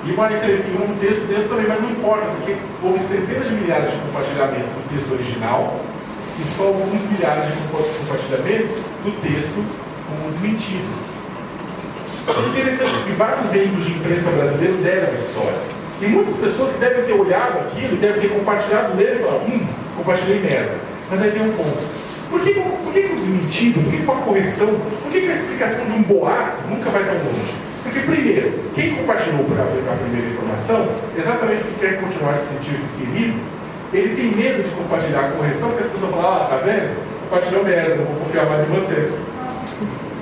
E um texto dentro também, mas não importa, porque houve centenas de milhares de compartilhamentos do texto original, e só alguns milhares de compartilhamentos do texto com desmentido. Interessante que vários veículos de imprensa brasileiros deram a história. E muitas pessoas que devem ter olhado aquilo, devem ter compartilhado, leram e falaram, compartilhei merda. Mas aí tem um ponto. Por que o desmentido, por que com a correção, por que a explicação de um boato nunca vai tão longe? Porque, primeiro, quem compartilhou a primeira informação, exatamente porque quer continuar a se sentir querido, ele tem medo de compartilhar a correção, porque as pessoas falam, tá vendo? Compartilhou merda, não vou confiar mais em você.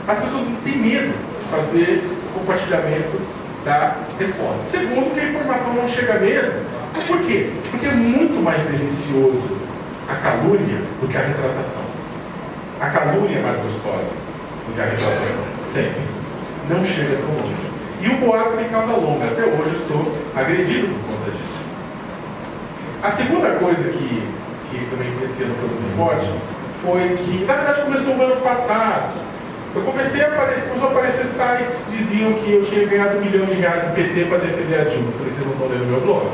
As pessoas não têm medo de fazer compartilhamento da resposta. Segundo, que a informação não chega mesmo. Por quê? Porque é muito mais delicioso a calúnia do que a retratação. A calúnia é mais gostosa do que a retratação. Sempre. Não chega tão longe. E o boato tem cauda longa. Até hoje eu estou agredido por conta disso. A segunda coisa que também esse ano foi muito forte foi que, na verdade, começou no ano passado. Começou a aparecer sites que diziam que eu tinha ganhado R$1 milhão do PT para defender a Dilma. Eu falei, vocês não estão lendo meu blog?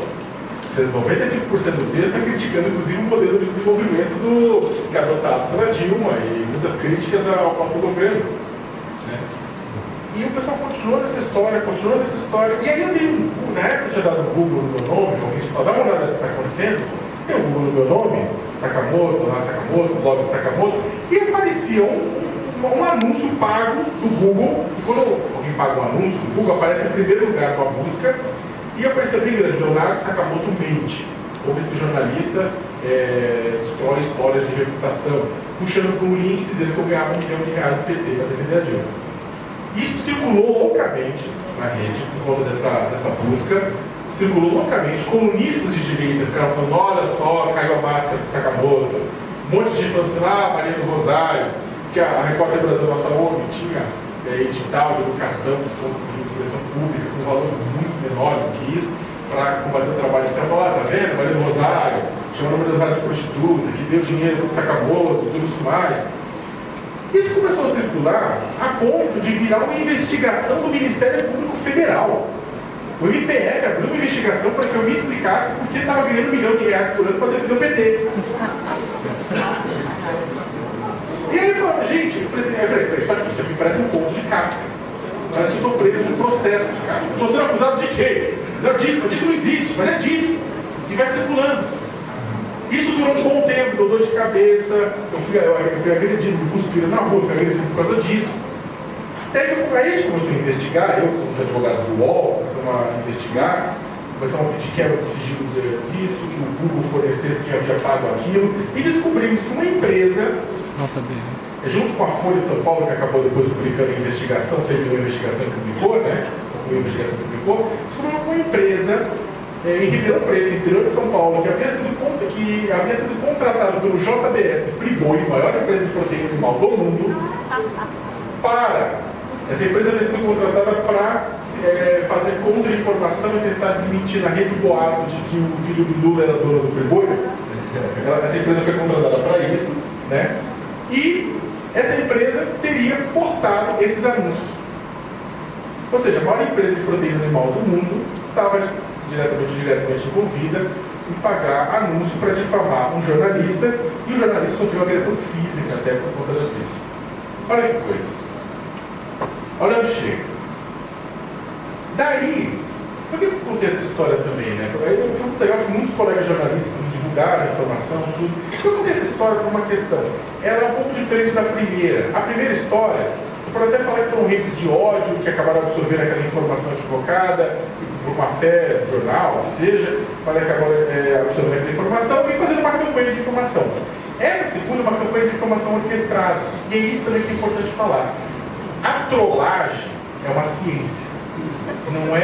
95% do texto está criticando, inclusive, o modelo de desenvolvimento que é adotado pela Dilma e muitas críticas ao próprio governo. Né? E o pessoal continuou nessa história. E aí eu dei na época eu tinha dado o Google no meu nome, alguém falou, dá uma olhada no que está acontecendo. Tem o Google no meu nome, Sakamoto, blog de Sakamoto, e aparecia um anúncio pago do Google, e quando alguém paga um anúncio do Google, aparece em primeiro lugar com a busca, e apareceu bem grande, Leonardo Sakamoto mente. Ou esse jornalista destrói histórias de reputação, puxando para um link dizendo que eu ganhava R$1 milhão do PT para defender a Dilma. Isso circulou loucamente na rede, por conta dessa busca, circulou loucamente, colunistas de direita ficaram falando, olha só, caiu a máscara de Sakamoto, um monte de gente falando assim, Maria do Rosário, que a Repórter Brasil Nossa ONG tinha edital de educação de inscrição pública com valores muito menores do que isso, para combater o trabalho escravo. Falar, tá vendo? Maria do Rosário, chamando a Maria do Rosário de prostituta, que deu dinheiro para o Sakamoto, tudo isso mais. Isso começou a circular a ponto de virar uma investigação do Ministério Público Federal. O MPF abriu uma investigação para que eu me explicasse por que estava ganhando R$1 milhão por ano para defender o PT. E aí ele falou, gente, eu falei assim, isso aqui parece um conto de Kafka. Parece que eu estou preso num processo de Kafka. Estou sendo acusado de quê? Não, disso não existe, mas é disso. E vai circulando. Isso durou um bom tempo, deu dor de cabeça, eu fui agredido, me cuspiram na rua, fui agredido por causa disso. Até que aí a gente começou a investigar, eu como advogado do UOL, começamos a investigar, começamos a pedir quebra de sigilo disso, que o Google fornecesse quem havia pago aquilo, e descobrimos que uma empresa, junto com a Folha de São Paulo, que acabou depois publicando a investigação, fez uma investigação e publicou, né? Descobriu uma empresa em Ribeirão Preto, interior de São Paulo, que havia sido contratado pelo JBS Friboi, maior empresa de proteína animal do mundo, essa empresa havia sido contratada para fazer contra-informação e tentar desmentir na rede boato de que o filho do Lula era dono do Friboi. Essa empresa foi contratada para isso, né? E essa empresa teria postado esses anúncios. Ou seja, a maior empresa de proteína animal do mundo estava diretamente envolvida em pagar anúncio para difamar um jornalista, e o jornalista sofreu agressão física até por conta disso. Olha que coisa. Olha onde chega. Daí, por que eu contei essa história também, né? Foi muito legal que muitos colegas jornalistas divulgaram a informação, tudo. Eu contei essa história por uma questão. Ela é um pouco diferente da primeira. A primeira história, você pode até falar que foram redes de ódio que acabaram absorvendo aquela informação equivocada, por uma fé do jornal, que seja, mas acabaram absorvendo aquela informação e fazendo uma campanha de informação. Essa segunda é uma campanha de informação orquestrada. E é isso também que é importante falar. A trollagem é uma ciência. Não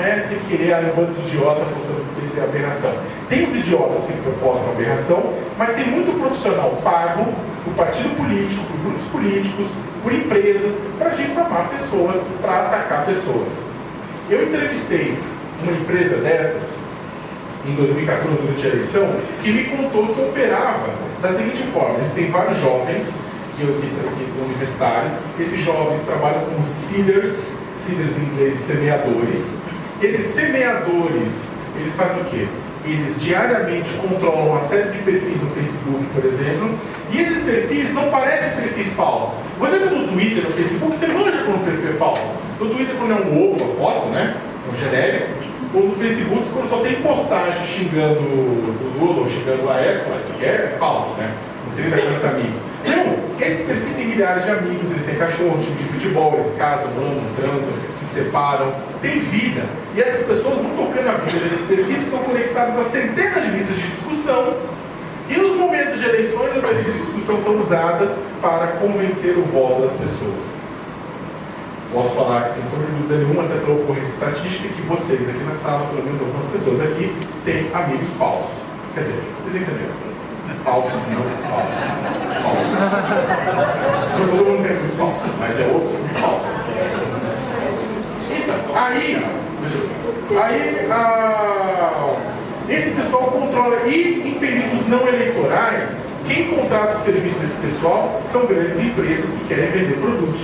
é se querer um bando de idiota postando aberração. Tem os idiotas que postam aberração, mas tem muito profissional pago por partido político, por grupos políticos, por empresas, para difamar pessoas, para atacar pessoas. Eu entrevistei uma empresa dessas, em 2014, durante a eleição, que me contou que operava da seguinte forma: eles têm vários jovens, que são universitários, esses jovens trabalham como seeders em inglês, semeadores. Esses semeadores, eles fazem o quê? Eles diariamente controlam uma série de perfis no Facebook, por exemplo, e esses perfis não parecem perfis falsos. Você está no Twitter, no Facebook, você manja quando o perfil é falso. No Twitter, quando é um ovo, a foto, né? Um genérico. Ou no Facebook, quando só tem postagem xingando o Lula ou xingando a Aécio, mas que é falso, né? Com 30, 40 amigos. Não, esses perfis têm milhares de amigos, eles têm cachorro, time de futebol, eles casam, amam, transam, se separam, têm vida. E essas pessoas vão tocando a vida desses perfis que estão conectados a centenas de listas de discussão. E nos momentos de eleições, essas listas de discussão são usadas para convencer o voto das pessoas. Posso falar que, sem dúvida nenhuma, até pela ocorrência estatística, que vocês aqui na sala, pelo menos algumas pessoas aqui, têm amigos falsos. Quer dizer, vocês entenderam? Falsos, não falsos. Não todo mundo tem amigo falso, mas é outro tipo de falso. Então, esse pessoal controla, e em períodos não eleitorais, quem contrata o serviço desse pessoal são grandes empresas que querem vender produtos.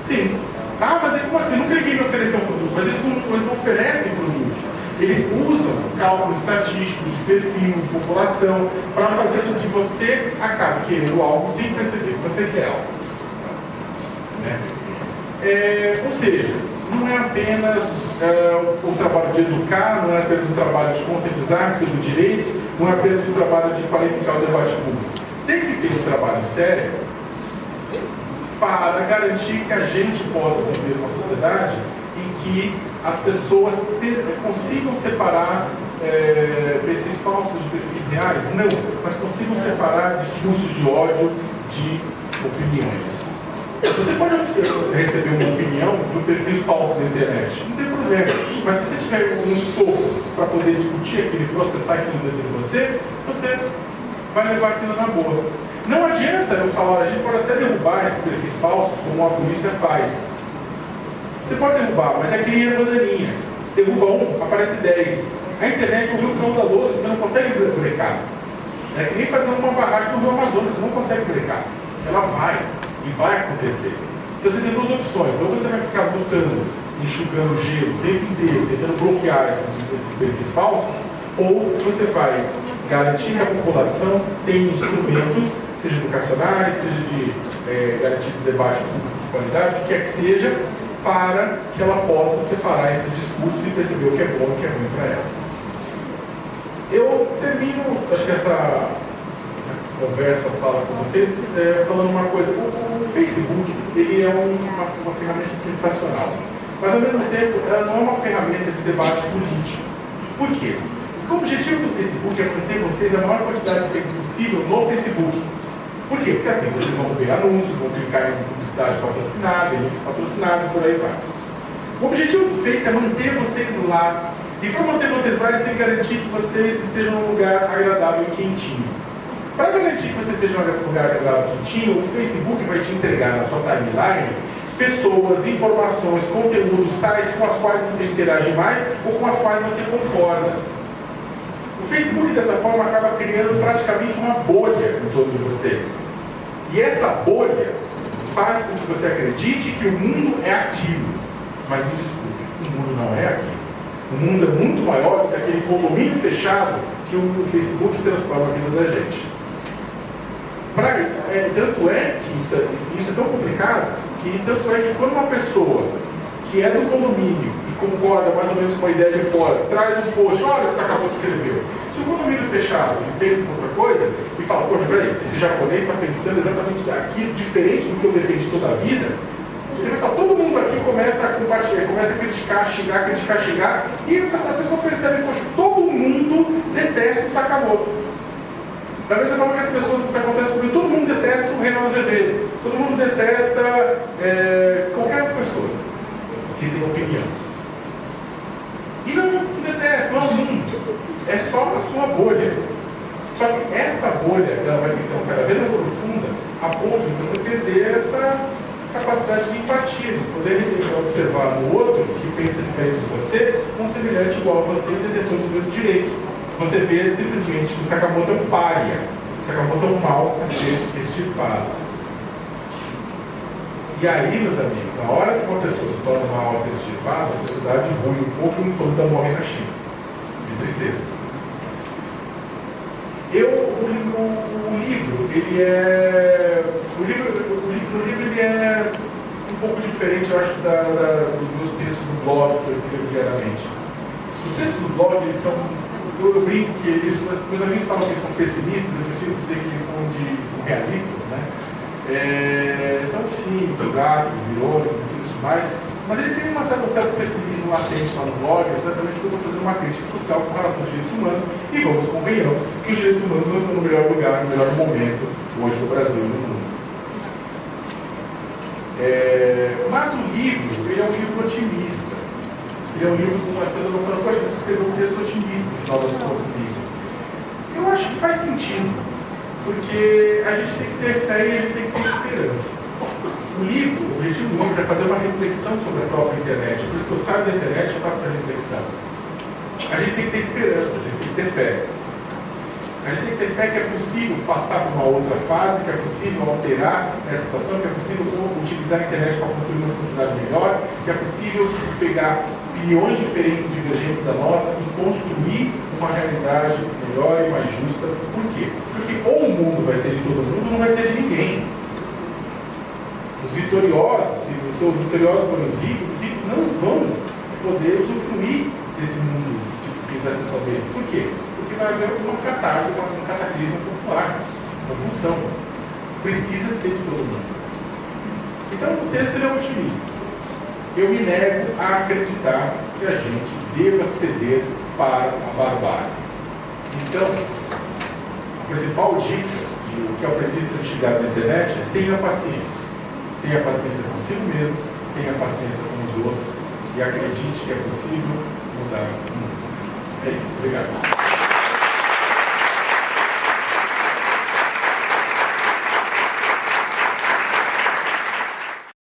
Sim. Ah, mas como assim? Nunca ninguém me ofereceu um produto. Mas eles não oferecem produtos. Eles usam cálculos estatísticos de perfil, de população, para fazer com que você acabe querendo algo sem perceber que você quer algo. Né? Ou seja, não é apenas o trabalho de educar, não é apenas o trabalho de conscientizar sobre os direitos, não é apenas o trabalho de qualificar o debate público. Tem que ter um trabalho sério para garantir que a gente possa viver uma sociedade em que as pessoas consigam separar perfis falsos de perfis reais? Não, mas consigam separar discursos de ódio de opiniões. Você pode receber uma opinião de um perfil falso da internet, não tem problema, mas se você tiver um escopo para poder discutir aquilo e processar aquilo dentro de você, você vai levar aquilo na boa. Não adianta eu falar, a gente pode até derrubar esses perfis falsos, como a polícia faz. Você pode derrubar, mas é que nem a bandeirinha. Derruba um, aparece 10. A internet é um rio cão da lousa, você não consegue brecar. É que nem fazer uma barragem no Rio Amazonas, você não consegue brecar. Ela vai, e vai acontecer. Então você tem duas opções. Ou você vai ficar lutando, enxugando gelo o tempo inteiro, tentando bloquear esses perfis falsos, ou você vai garantir que a população tem instrumentos, seja educacionais, seja de garantir de debate de qualidade, o que quer que seja, para que ela possa separar esses discursos e perceber o que é bom e o que é ruim para ela. Eu termino, acho que essa conversa fala com vocês, falando uma coisa. O Facebook, ele é uma ferramenta sensacional, mas ao mesmo tempo ela não é uma ferramenta de debate político. Por quê? O objetivo do Facebook é manter vocês a maior quantidade de tempo possível no Facebook. Por quê? Porque assim, vocês vão ver anúncios, vão clicar em publicidade patrocinada, em links patrocinados, por aí vai. O objetivo do Face é manter vocês lá. E para manter vocês lá, eles têm que garantir que vocês estejam num lugar agradável e quentinho. Para garantir que vocês estejam num lugar agradável e quentinho, o Facebook vai te entregar na sua timeline pessoas, informações, conteúdos, sites com as quais você interage mais ou com as quais você concorda. O Facebook, dessa forma, acaba criando praticamente uma bolha em torno de você. E essa bolha faz com que você acredite que o mundo é aquilo. Mas me desculpe, o mundo não é aquilo. O mundo é muito maior do que aquele condomínio fechado que o Facebook transforma a vida da gente. Tanto é que isso é tão complicado, que tanto é que quando uma pessoa que é do condomínio e concorda mais ou menos com a ideia de fora, traz um post, olha o que você acabou de escrever. Se o condomínio fechado ele pensa em outra coisa e fala, poxa, peraí, esse japonês está pensando exatamente aquilo, diferente do que eu defendi toda a vida, ele vai falar, todo mundo aqui começa a compartilhar, começa a criticar, xingar, e essa pessoa percebe, poxa, todo mundo detesta o Sakamoto. Da mesma forma que as pessoas, isso acontece comigo, todo mundo detesta o Renan Azevedo, todo mundo detesta qualquer pessoa que tem opinião. E não detesta, não é o mundo, é só a sua bolha. Só que esta bolha, ela vai ficando cada vez mais profunda, a ponto de você perder essa capacidade de empatia, de poder observar no outro que pensa diferente de você, um semelhante igual a você e detenção dos mesmos direitos. Você vê simplesmente que o Sakamoto é um pária, o Sakamoto é um mal a ser extirpado. E aí, meus amigos, na hora que uma pessoa se torna um mal a ser extirpado, a sociedade rui um pouco e toda morre na China. De tristeza. O livro, ele é um pouco diferente, eu acho, dos meus textos do blog que eu escrevo diariamente. Os textos do blog, eles são, eu brinco que meus amigos falam que eles são pessimistas, eu prefiro dizer que eles são realistas, né? São simples, ácidos, irônicos e tudo isso mais, mas ele tem um certo pessimismo latente lá no blog, exatamente porque eu estou fazendo uma crítica social com relação aos direitos humanos, e vamos convenhamos que os direitos humanos não estão no melhor lugar, no melhor momento, hoje no Brasil e no mundo. Mas o livro, ele é um livro otimista. Ele é um livro com as pessoas vão falando, poxa, você escreveu um texto otimista no final das contas do livro. Eu acho que faz sentido, porque a gente tem que ter fé e a gente tem que ter esperança. O livro, o objetivo do livro é fazer uma reflexão sobre a própria internet. Por isso que eu saio da internet e faço a reflexão. A gente tem que ter esperança, a gente tem que ter fé. A gente tem que ter fé que é possível passar por uma outra fase, que é possível alterar essa situação, que é possível utilizar a internet para construir uma sociedade melhor, que é possível pegar opiniões diferentes e divergentes da nossa e construir uma realidade melhor e mais justa. Por quê? Porque ou o mundo vai ser de todo mundo, ou não vai ser de ninguém. Os vitoriosos, se os vitoriosos forem os ricos não vão poder usufruir desse mundo que vai ser só deles. Por quê? Porque vai haver uma catarse, um cataclismo popular, uma função. Precisa ser de todo mundo. Então o texto ele é otimista. Eu me nego a acreditar que a gente deva ceder para a barbárie. Então, a principal dica do que eu aprendi a chegar na internet é tenha paciência. Tenha paciência consigo mesmo, tenha paciência com os outros e acredite que é possível mudar o mundo. É isso. Obrigado.